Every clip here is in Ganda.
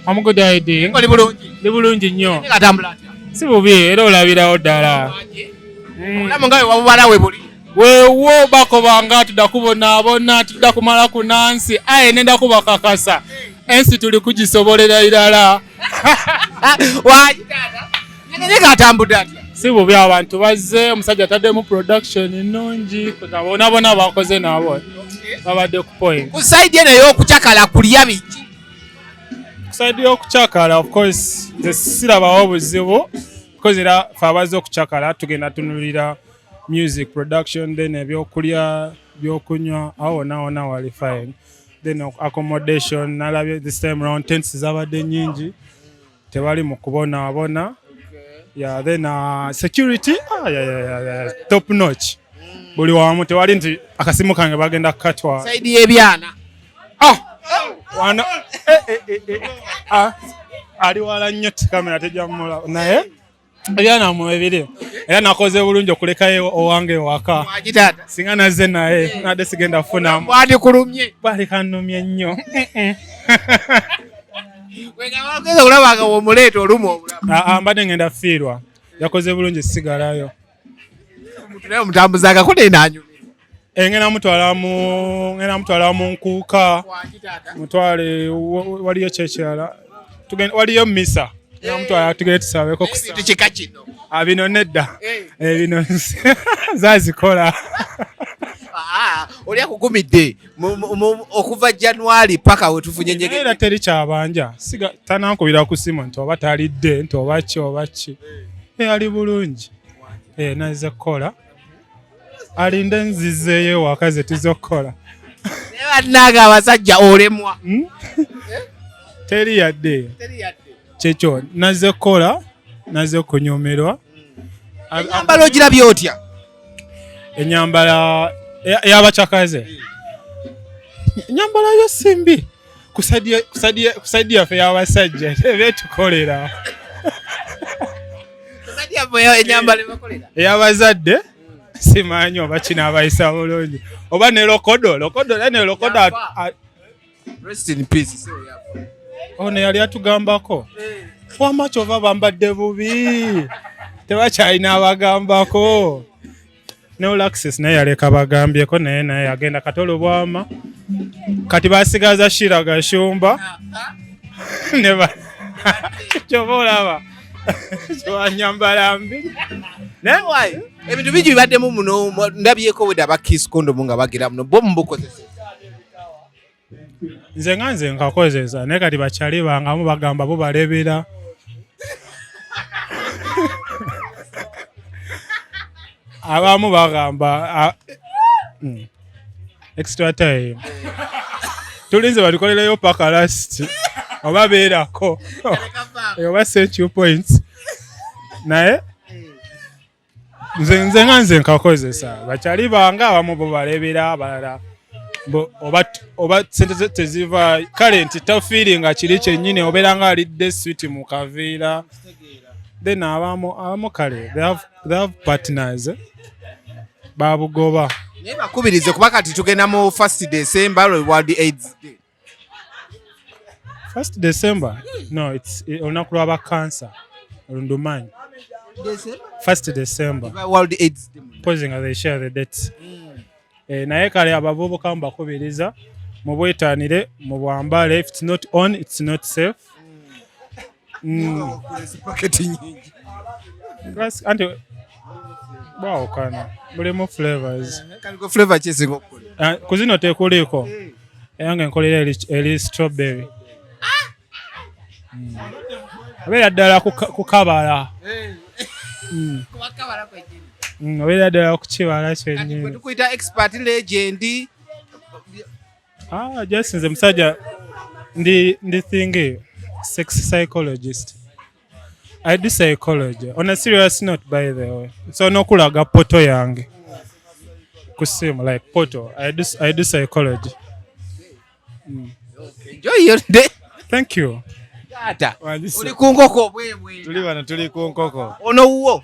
I'm good idea. Ngoli bulungi. Ndi bulungi nnyo. Katambula atya. Si bubi era olabirawo ddala. Olamu nga wabubala we buli. Weewo bakobanga tudda kubonaabona tudda kumala ku Nansi aye nenda kubakakasa ensi tuli kugisobolera irala. Wajitata. Nyege atambudde atya. Si bubi abantu bazze omusajja ataddemu production ennungi kutabonabona bakoze nabo babadde ku point. Ku side eno ey'okucakala kulya biki? Ku side y'okucakala of course sirabawo buzibu because era fe abazze okucakala tugenda tunulira music production then ebyokulya byokunywa awo naona wali fine then accommodation nalabye this time round tents zabadde nyingi tebali mu kubonaabona. Yeah, then security yeah, top notch. Buli wamu tewali nti akasimu kange bagenda kukatwa. Side y'ebyana. Wana ali wala nnyo kamera tejamula naye ebyana mu ebiri. Era nakoze bulungi okulekayo owange waka. Wajitata. Singa nazze naye nadde sigenda kufuna. Bwali kulumye. Bali kanumye nnyo. Wenga wakeza ulabanga omuleeta olumu obulamu. Mbadde ngenda fiirwa. Yakoze bulungi sigalayo. Mutulayo mutambuzaga kune nanyu. Ngenda mutwala mu nkuuka. Mutwale waliyo kyekirala. Waliyo misa. Ngenda mutwala tugende tusabeko kusa. Tukika kino. Bino nedda. Bino zazikola. Oli akugumidde okuva January paka we tufunye Nyege. Era teri kyabanja. Siga tanankubira ku simu nti oba talidde nti oba ki. Ali bulungi. Nazze kukola. Alinde nzizeeyo wakaze tuzokkola. Naga abasajja olemwa. Teri yadde. Kyekyo nazze kukola, nazze kunyumirwa. Enyambala ogirabye otya? Enyambala y'abacakaze. Enyambala yo simbi. Kusadi yaffe y'abasajja betukolera. Kusadi yaffe enyambala ebakolera. Ey'abazadde simanyi oba kino abayisa bulungi. Oba ne lokodo ne lokodo. Rest in peace. Ono yali atugambako. Wamaki ova bambadde bubi. Tebakyalina abagambako. Neolaxis naye yaleka bagambyeko naye agenda katolo bwama. Kati basigaza Shira Gashumba. Neba. Kyova olaba. Kyowanyambala mbi. Why? Ebintu biji bibaddemu muno ndabyeko weda bakiss condom nga bagira muno bo mbukozese. Nze nkakozesa naye kati bakyali bangamu bagamba bo balebera. Abamu bagamba extra time. Tulinze balikolereyo paka last. Oba beerako. Oba set your points. Naye nze nkakozesa. Bakyali banga abamu bo balebera abalala. Oba sente teziva kale nti ta feeling akiri kyennyini obeera nga alidde sweet mu kaveera. Then abamu kale they have partners. Babugoba. Naye bakubirize kuba kati tugenda mu 1st December World AIDS Day. 1st December? No, it's olunaku lw'aba cancer. Olundumanyi. 1st December. World AIDS Day. Posing as they share the dates. Naye kale abavubuka mbakubiriza mu bwetanire mu bwambale. If it's not on, it's not safe. Anti bawukana mulimu flavors. Flavor kisinga okukola. Kuzino tekuliko. Eyange nkolera eri strawberry. Abeera ddala kukabala. Kubakabala kwennyini. Abeera ddala kukibala kyennyini. Tukuyita expert legend. Just nze musajja ndi thingi sex psychologist. I do psychology. On a serious note, by the way. So no kulaga poto yange. Kusimu like poto. I do psychology. Enjoy your day. Thank you. Tata. Uli kunkoko bwebwe. Tuli kunkoko. Ono uwo.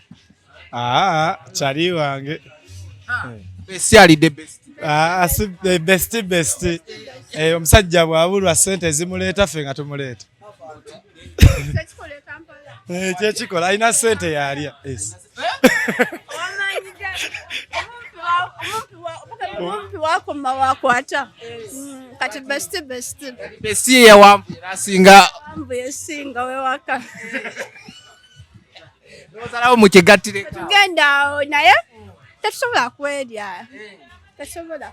Chali wange. Best ali the best. The best. Omusajja bwabulwa sente zimuleeta ffe nga tumuleeta. Kyekikola alina ssente yalya. Omumpi wakoma wakwata kati besti besi ya wambu asinga wambu yesinga wewaka nozalawo mukigattire tugenda awo naye tetusobola kwedya tetusobola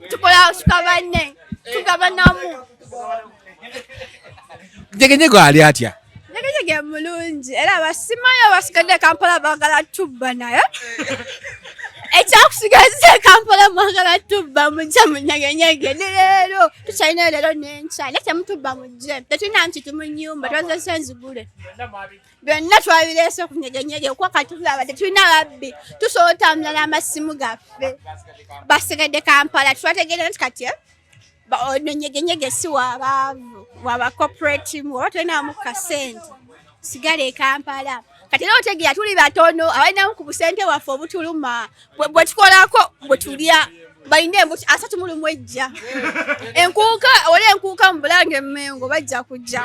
tukola tukabanne tugabanamu Nyege Nyege ali atya Nyege Nyege mulungi era basimayo basigadde Kampala bagala tubba naye ekyakusigaza Kampala mwagala tubba mujja mu Nyege Nyege leero tukyalina leero n'enkya naye temutubba mujje tetulina nti tumunyumba twazese enzigule byonna twabireese ku Nyege Nyege kuba katulaba tetulina babbi tusobola otambula n'amasimu gaffe basigadde Kampala twategeera nti kati ono Nyege Nyege si wabaavu waba cooperative oba tulinamu kasente sigale Kampala kati era otegeera tuli batono abalinamu ku busente waffe obutuluma bwe tukolako bwe tulya balina embuti 3 ejja enkuuka wali enkuuka mu Bulange Mmengo bajja kujja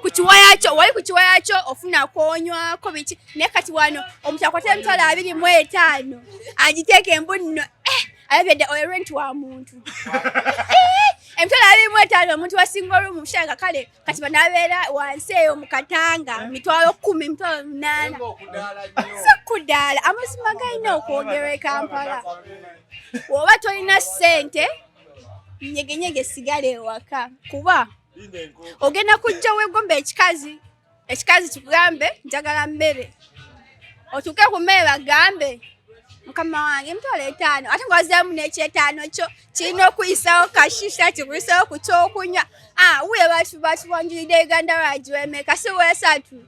ku kiwaya kyo wali ku kiwaya kyo ofuna konywako biki naye kati wano omuntu akwata emitwalo 25 agiteeka embunno ayabedde orent wa muntu emitwalo 25 omuntu wasinga olumu mushanga kale kati banabeera wansi eyo mu Katanga mitwalo 10 mitwalo 8 sakudala amazima galina okwogera Kampala woba tolina ssente Nyege Nyege sigale ewaka kuba ogenda kujja wegomba ekikazi kikugambe njagala mmere otuuke ku mmere bagambe mukama wange emitwalo 5 ate ngwazamu n'ekyetaano kyo kirina okuyisawo kashisha kikuyisawo ku kyokunywa wuye batubanjulidde Uganda Lodge wemeka si weesatu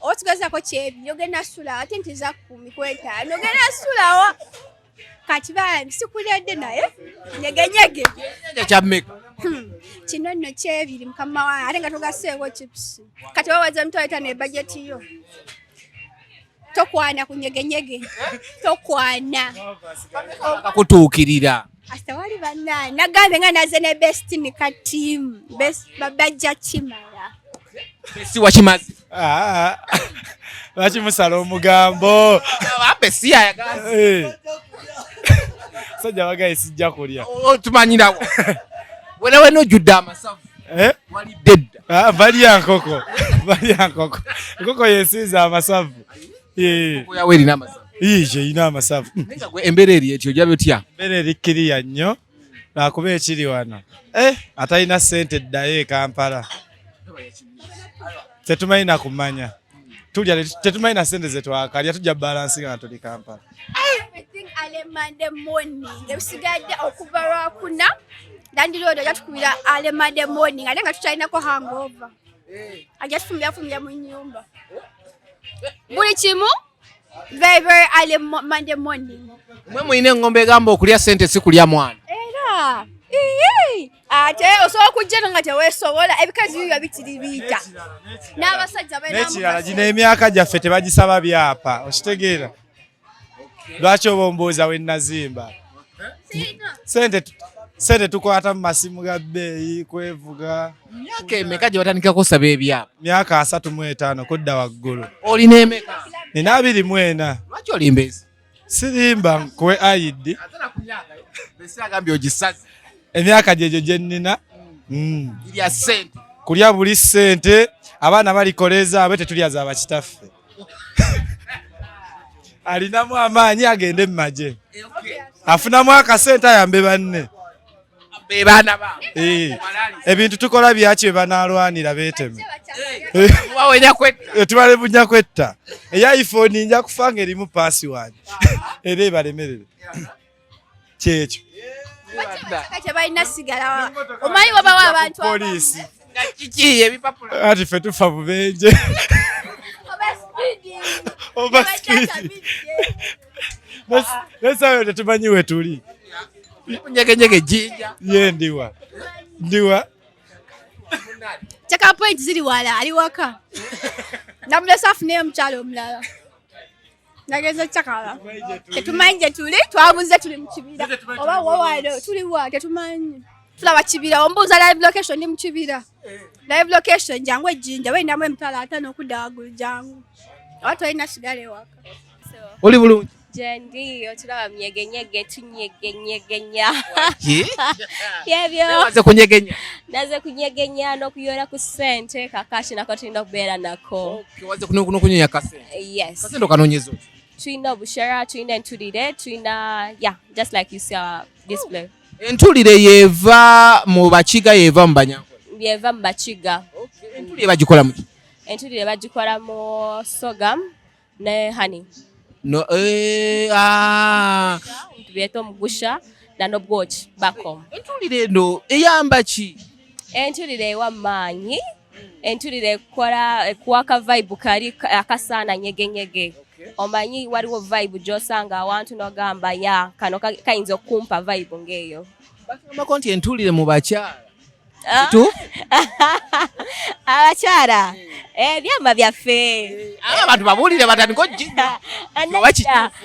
otugezako kyebiri ogenda sulawo ate nti za 10 ku 5 ogenda sulawo kati bambi sikulyadde naye Nyege Nyege kyameka kino nno kyebiri mukama wange ate nga togaseewo chips kati wawaza emitwalo 5 ebajeti yo tokwana ku Nyege Nyege tokwana akakutuukirira asa wali banani nagambe nga naze ne best ni ka team best babajja kimala besi wakimazi bakimusala omugambo besi ayagazi sajja bagaye sijja kulya tumanyirawo wenawe nojjudde amasavu walidde dda balya nkoko enkoko yesinza amasavu yawe erina amasavu erina amasavu embeera eri etyo ojja byotya embeera erikkiriya nnyo lwakuba ekiri wano atalina ssente ddayo Kampala tetumalina kumanya tulya tetumalina ssente zetwakalya tujja balansi nga tuli Kampala ale Monday morning ebisigadde okuva lwakuna dandirodo yatukubira ale Monday morning ate nga tutalinako hangover ajatufumbira mu nyumba buli kimu very ale Monday morning mwe mulina engombe egamba okulya ssente si kulya mwana era ate osobola kujja nga teweesobola ebikazi bibyo bitiribiita n'abasajja n'ekirala gino emyaka gyaffe tebagisaba byapa okitegeera lwaki oba ombooza we nazimba ssente tukwata mu masimu ga bbeeyi kwevuga myaka emeka gye batandikako osaba ebyapa myaka 35 kudda waggulu olina emeka nina 24 lwaki olimba ezi sirimba nkuwe ID agambye ogisaze emyaka gyegyo gye nnina irya ssente kulya buli ssente abaana balikoleza abe tetulya za bakitaffe alinamu amaanyi agende mu magye afunamu akasente ayambe banne ebintu tukola byaki bye banaalwanira beeteme tubalebunya kwetta eya iPhone nja kufa ng'erimu password era ebalemerere kyekyo balina sigala omanyi wabawo abantu poliisi kiki ebipapula ati ffe tufa bubenje oba speed nesayo tetumanyi we tuli Nyege Nyege jinja ye ndiwa chaka point ziri wala ali waka namulesa afune omukyalo omulala nageze chakala tetumanyi gye tuli twabuze tuli mu kibira oba wawalo tuli wa tetumanyi Tulaba kibira ombuuza live location ndi mu kibira. Live location jangu ejjinja bayinamu emitala 5 okudda waggulu jangu. Watu walina sigala ewaka. Oli bulungi? Jendi otulaba myege nyege tunyegenyegenya. Yebyo. Naze kunyegenya. Naze kunyegenya n'okuyora ku ssente kakashi nako tulina okubeera nako. Okay, waze kunyonya kasente. Yes. Kasente okanonyezo. Tulina obushera, tulina entulire, tulina just like you see our display. Entulire yeva mu bakiga yeva mu banyankole. Yeva mu bakiga. Okay. Entulire bagikola mu. Entulire bagikola mu sorghum ne honey. No Tubyeta omugusha na n'obwoki bakom. Entulire eno eyamba ki? Entulire ewa maanyi. Entulire ekuwaka vibe kali akasaana nyege nyege. Omanyi waliwo vibe gy'osanga awantu n'ogamba ya kano kayinza okumpa vibe ng'eyo. Bagamba nti entulire mu bakyala. Abakyala ebyama byaffe abantu babuulire batandika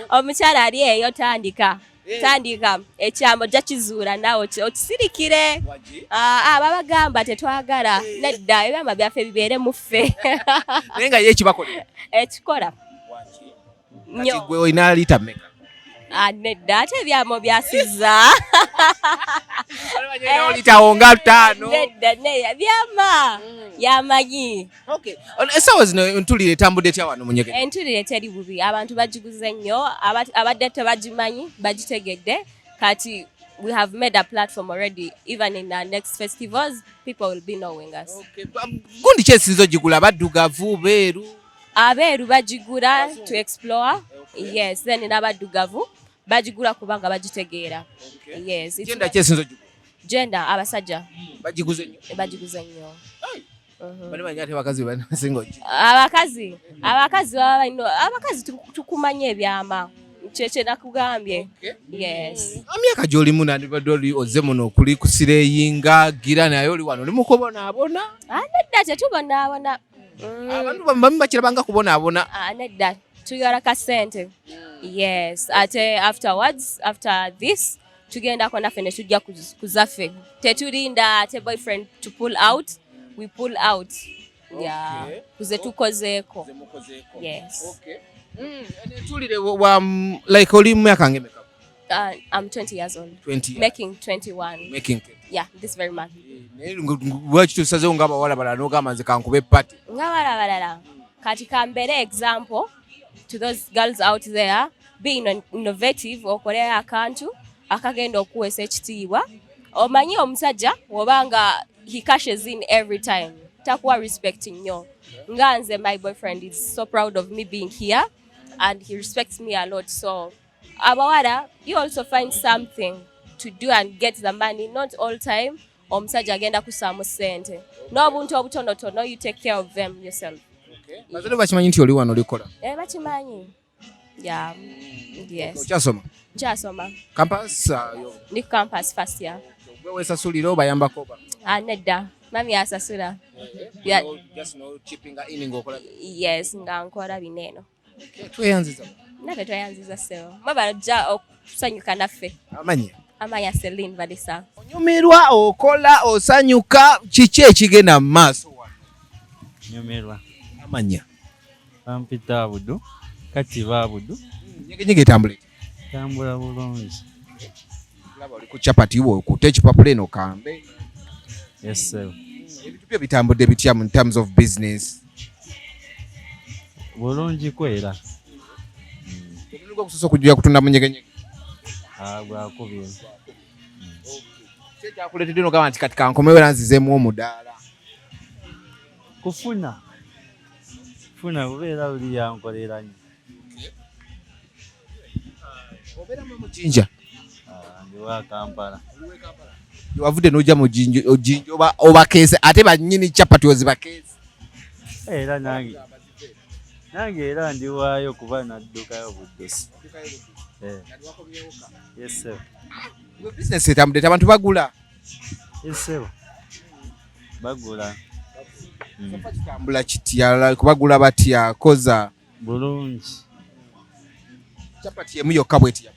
omukyala ali eyo tandika ekyambo ojja kizuula naawe okisirikire babagamba tetwagala nedda ebyama byaffe bibeere mu ffe naye nga ye ekibakolera ekikola nnyo gwe olina liita mmeka nedda ate ebyamo byasizza olitawo nga 5 nedda byama yamanyi. Esawa zino entulire etambudde etya wano mu Nyege? Entulire teri bubi abantu bagiguze nnyo abadde tebagimanyi bagitegedde kati we have made a platform already. Even in our next festivals people will be knowing us. Gundi kyesinza ogigula baddugavu beeru? Abeeru bagigula to explore. Yes, then n'abaddugavu bagigula kubanga bagitegeera. Yes, genda kyesinza ogigula? Gender abasajja bagiguze nnyo. Bagiguze nnyo. Abakazi tukumanya ebyama kyekye nakugambye. Yes. Amyaka gy'olimu nandibadde oze muno okuli kusireyinga gira naye oli wano oli mu kubonaabona? Nedda tetubonaabona. Abantu bambi bakirabanga kubonaabona. Nedda tuyora kasente. Yes, ate afterwards after this tugendako naffe ne tujja kuzaffe tetulinda ate boyfriend to pull out. We pull out. Yeah. Kuze tukozeeko. Yes. Okay. Entulire like oli myaka ngemeka? I'm 20 years old. 20 Making 21. Making. Yeah, this very month. Lwaki tusazeewo ng'abawala balala n'ogamba nze kankube party? Ng'abawala balala. Kati kambere example to those girls out there being innovative okole akantu akagenda okuweesa ekitiibwa. Omanyi omusajja wobanga he cashes in every time. Takuwa respecting nnyo. Nganze my boyfriend is so proud of me being here and he respects me a lot. So abawala, you also find something to do and get the money. Not all time omusajja agenda kusaamu ssente. N'obuntu obutonotono you take care of them yourself. Bazadde bakimanyi nti oli wano olikola? Bakimanyi. Yeah. Yes. Okyasoma? Nkyasoma. Campus? Ndi campus first year. Gwe weesasulira obayambako oba? Nedda. Mami asasula. Just no chipping in ng'okola? Yes, nga nkola bineeno. Tweyanziza? Naffe tweyanziza ssebo. Mwebala ojja okusanyuka naffe. Amanya Celine Valisa. Onyumirwa okola osanyuka kiki ekigenda mu maaso wano? Nyumirwa. Amanya? Bampita Abudu. Kati Babudu. Nyege nyege etambula etya? Tambula bulungi. Laba oli ku chapati wo okuta ekipapula eno kambe. Yes sir. Ebintu byo bitambudde bitya in terms of business? Bulungi kwera. Obulungi okusosa okujja kutunda mu Nyege Nyege? Bwakubye. Kyakuleetedde n'ogamba nti kati kankomewo era nzizeemu omudaala. Kufuna bubeera buli yankolera nnyo. Obeera mu Jinja? Ndi wa Kampala. Wavudde n'ojja mu Jinja oba keese ate bannyini chapati ozibakeese? Era nange era ndiwaayo kuba naddukayo buddusi. Yes sir. Business etambudde abantu bagula? Yes sir. Bagula. Kitambula kitya kubagula batya koza? Bulungi. Chapati emu yokka bwetya?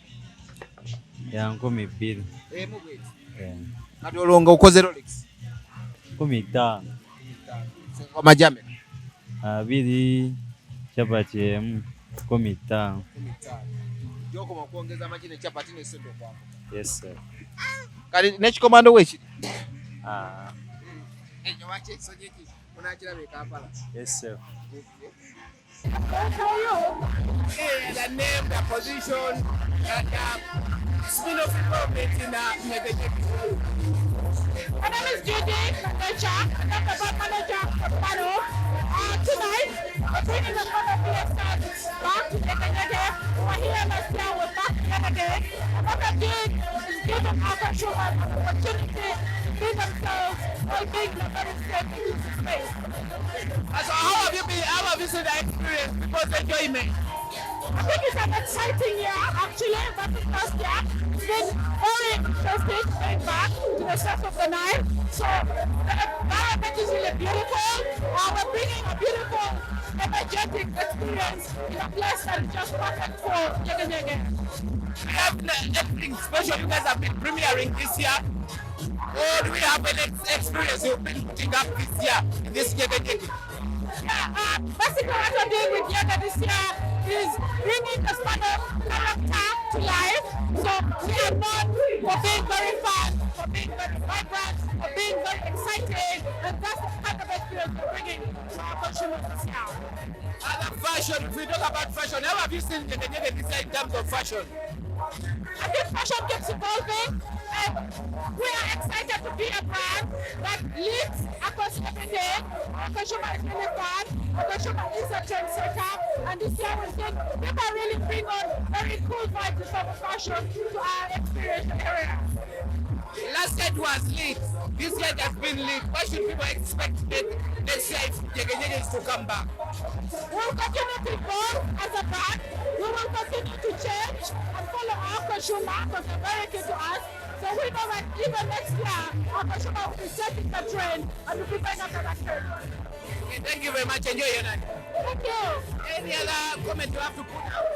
Ya 2,000. Kati olonga ukoze Rolex 15 kwa majame 2 chapati emu 15 joko makuongeza maji ne chapati ne sendo kwako. Yes sir. Kali nechikomando wechi nyowache sonyeki unachira bekapala. Yes sir. The name, the position, spin-off involvement in Nyege Nyege. My name is Nyege Nyege. I'm the bar manager of Pano. Tonight, we're bringing the fun of PSN back to Nyege Nyege. We're here last year, we're back to Nyege Nyege. And what I did is give them our consumers an opportunity to be themselves while being in a very safe music space. So how have you seen the experience because enjoyment? I think it's an exciting year, actually. That's the first year. It's been very interesting going back to the South of the Nile. So the environment is really beautiful. We're bringing a beautiful, energetic experience in a place that is just perfect for Nyege Nyege. We have anything special you guys have been premiering this year? Or do we have an experience you've been putting up this year in this Nyege Nyege? Yeah, basically what we're doing with Nyege this year is bringing the stand-up character to life. So we are known for being very fun, for being very vibrant, for being very exciting, and that's the kind of experience we're bringing to our consumers this year. Other fashion, if we talk about fashion, how have you seen Nyege Nyege this year in terms of fashion? I think fashion keeps evolving, and we are excited to be a brand that leads across every day. Our consumer is really fun, our consumer is a trendsetter, and this year we're seeing people really bring on very cool vibes from fashion to our experiential area. Last year it was lit. This year it has been lit. What should people expect next year if Nyege Nyege is to come back? We'll continue to evolve as a brand. We will continue to change and follow our consumer because they're very key to us. So we know that even next year, our consumer will be setting the trend and will be going after that trend. Okay, thank you very much. Enjoy your night. Thank you. Any other comment you have to put out?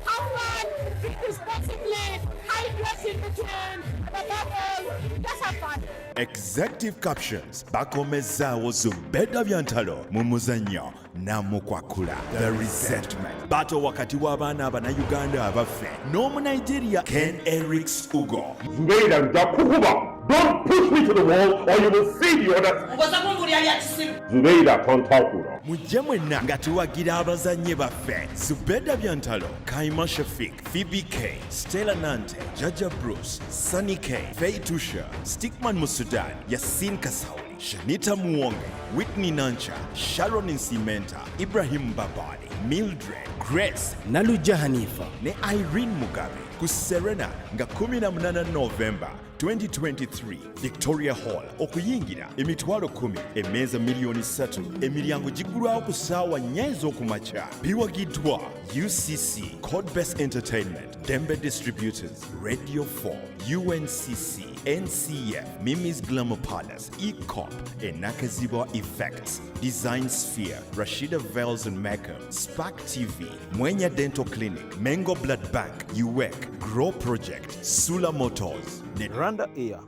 Have fun, drink responsibly, hydrate in between, and above all, just have fun. Executive captions bakomezaawo Zubeda Byantalo mu muzannyo Namukwakula The Resentment battle wakati w'abaana Abanayuganda abaffe n'Omunigeria Ken Eric's Ugo. Zubeida njakukuba. Don't push me to the wall or you will see the other. Zubeida tontakula. Mujje mwenna nga tuwagira abazannyi baffe Zubeda Byantalo, Kaima Shafiq, Phoebe K, Stella Nante, Jaja Bruce, Sunny K, Faye Tusha, Stickman Musudan, Yasin Kasauli, Shanita Muwonge, Whitney Nancha, Sharon Nsimenta, Ibrahim Babadi, Mildred, Grace, Naluja Hanifa, ne Irene Mugabe, ku Serena nga 18 November 2023 Victoria Hall okuyingira emitwalo 10 emmeeza milioni 3 emiryango giggulwawo ku ssaawa 4 ez'okumakya biwagiddwa UCC Codebase Entertainment Dembe Distributors Radio 4 UNCC NCF Mimi's Glamour Palace ECOP Enakazibwa Effects Design Sphere Rashida Veils and Makeup Spark TV Mwenya Dental Clinic Mengo Blood Bank UEC Grow Project Sula Motors Rwanda Air